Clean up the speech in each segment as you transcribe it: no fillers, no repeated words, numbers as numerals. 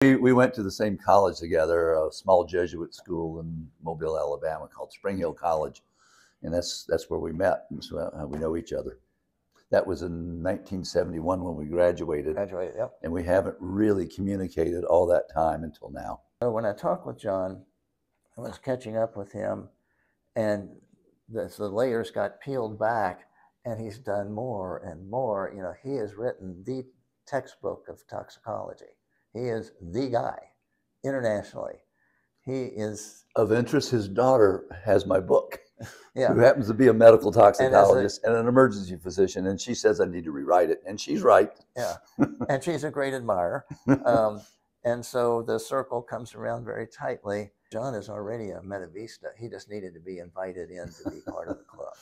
We went to the same college together, a small Jesuit school in Mobile, Alabama called Spring Hill College. And that's where we met. And so we know each other. That was in 1971 when we graduated. Yep. And we haven't really communicated all that time until now. When I talked with John, I was catching up with him, and the layers got peeled back, and he's done more and more. You know, he has written the textbook of toxicology. He is the guy internationally. He is of interest. His daughter has my book, yeah, who happens to be a medical toxicologist and an emergency physician, and she says I need to rewrite it, and she's right. Yeah, and she's a great admirer. And so the circle comes around very tightly. John is already a Medvalista. He just needed to be invited in to be part of the club.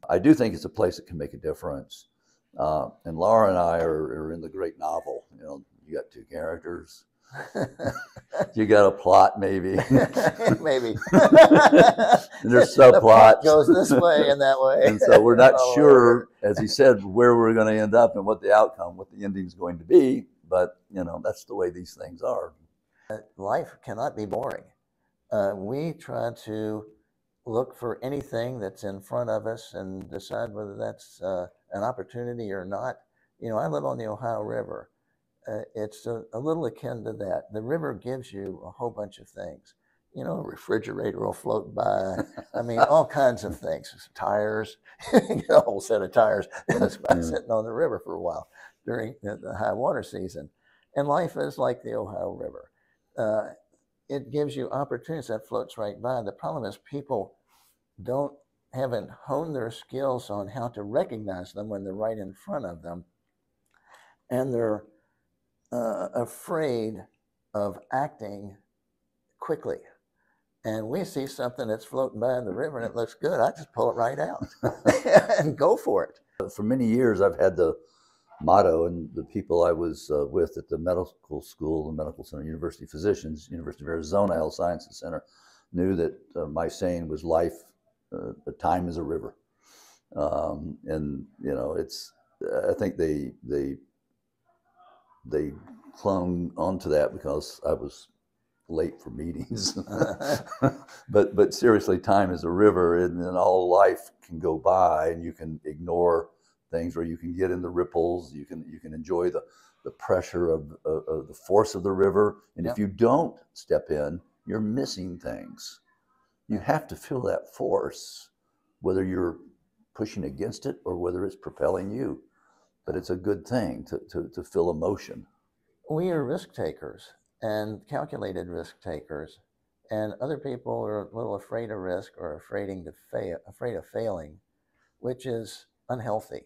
I do think it's a place that can make a difference. And Laura and I are in the great novel. You know, you got two characters. You got a plot, maybe. Maybe. And there's subplots. The goes this way and that way. And so we're not sure, as he said, where we're going to end up and what the outcome, what the ending is going to be. But, you know, that's the way these things are. Life cannot be boring. We try to look for anything that's in front of us and decide whether that's an opportunity or not. You know, I live on the Ohio River. It's a little akin to that. The river gives you a whole bunch of things. You know, a refrigerator will float by. I mean, all kinds of things. Tires, you know, a whole set of tires sitting on the river for a while during the high water season. And life is like the Ohio River. It gives you opportunities that floats right by. The problem is people haven't honed their skills on how to recognize them when they're right in front of them. And they're afraid of acting quickly. And we see something that's floating by in the river and it looks good. I just pull it right out and go for it. For many years, I've had the motto, and the people I was with at the medical school, the medical center, University of Physicians, University of Arizona Health Sciences Center, knew that my saying was life, time is a river. And, you know, I think they clung onto that because I was late for meetings. but seriously, time is a river, and then all life can go by, and you can ignore things, or you can get in the ripples. You can enjoy the pressure of the force of the river, and if you don't step in, you're missing things. You have to feel that force, whether you're pushing against it or whether it's propelling you. But it's a good thing to feel emotion. We are risk takers, and calculated risk takers, and other people are a little afraid of risk or afraid of failing, which is unhealthy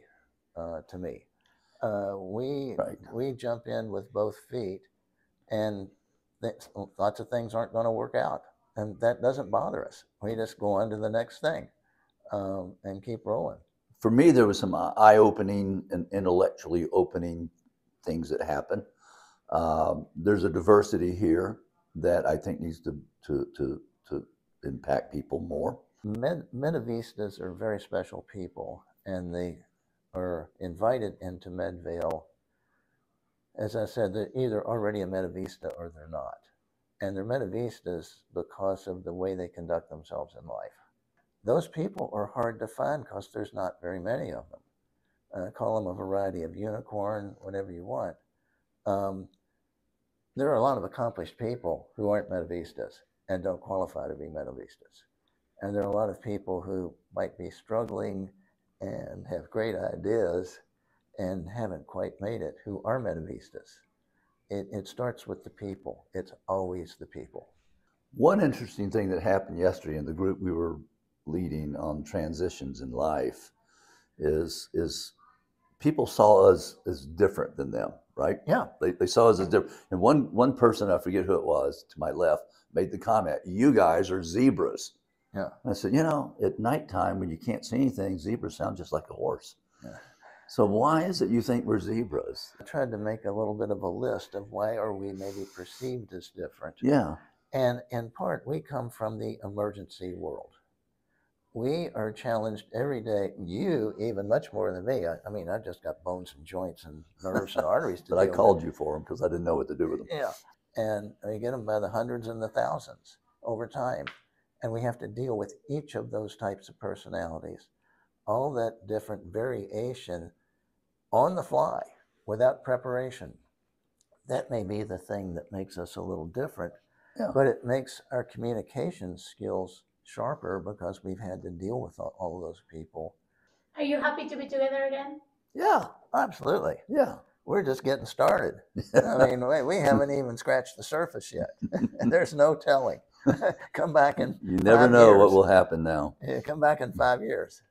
to me. We jump in with both feet, and lots of things aren't going to work out, and that doesn't bother us. We just go on to the next thing and keep rolling. For me, there was some eye-opening and intellectually opening things that happen. There's a diversity here that I think needs to impact people more. Medvallistas are very special people, and they are invited into Medvale. As I said, they're either already a Medvalista or they're not. And they're Medvallistas because of the way they conduct themselves in life. Those people are hard to find because there's not very many of them. Call them a variety of unicorn, whatever you want. There are a lot of accomplished people who aren't Medvallistas and don't qualify to be Medvallistas. And there are a lot of people who might be struggling and have great ideas and haven't quite made it, who are Medvallistas. It starts with the people. It's always the people. One interesting thing that happened yesterday in the group we were leading on transitions in life is people saw us as different than them, right? Yeah. They saw us as different. And one person, I forget who it was, to my left, made the comment, "You guys are zebras." Yeah. And I said, you know, at nighttime when you can't see anything, zebras sound just like a horse. Yeah. So why is it you think we're zebras? I tried to make a little bit of a list of why are we maybe perceived as different. Yeah. And in part, we come from the emergency world. We are challenged every day, you even much more than me. I mean, I've just got bones and joints and nerves and arteries to But I called you for them because I didn't know what to do with them. Yeah. and we get them by the hundreds and the thousands over time. And we have to deal with each of those types of personalities, all that different variation on the fly without preparation. That may be the thing that makes us a little different, Yeah. but it makes our communication skills sharper because we've had to deal with all of those people. Are you happy to be together again? Yeah, absolutely. Yeah. We're just getting started. I mean, we haven't even scratched the surface yet. There's no telling. Come back in You never 5 know years. what will happen now. Yeah, come back in 5 years.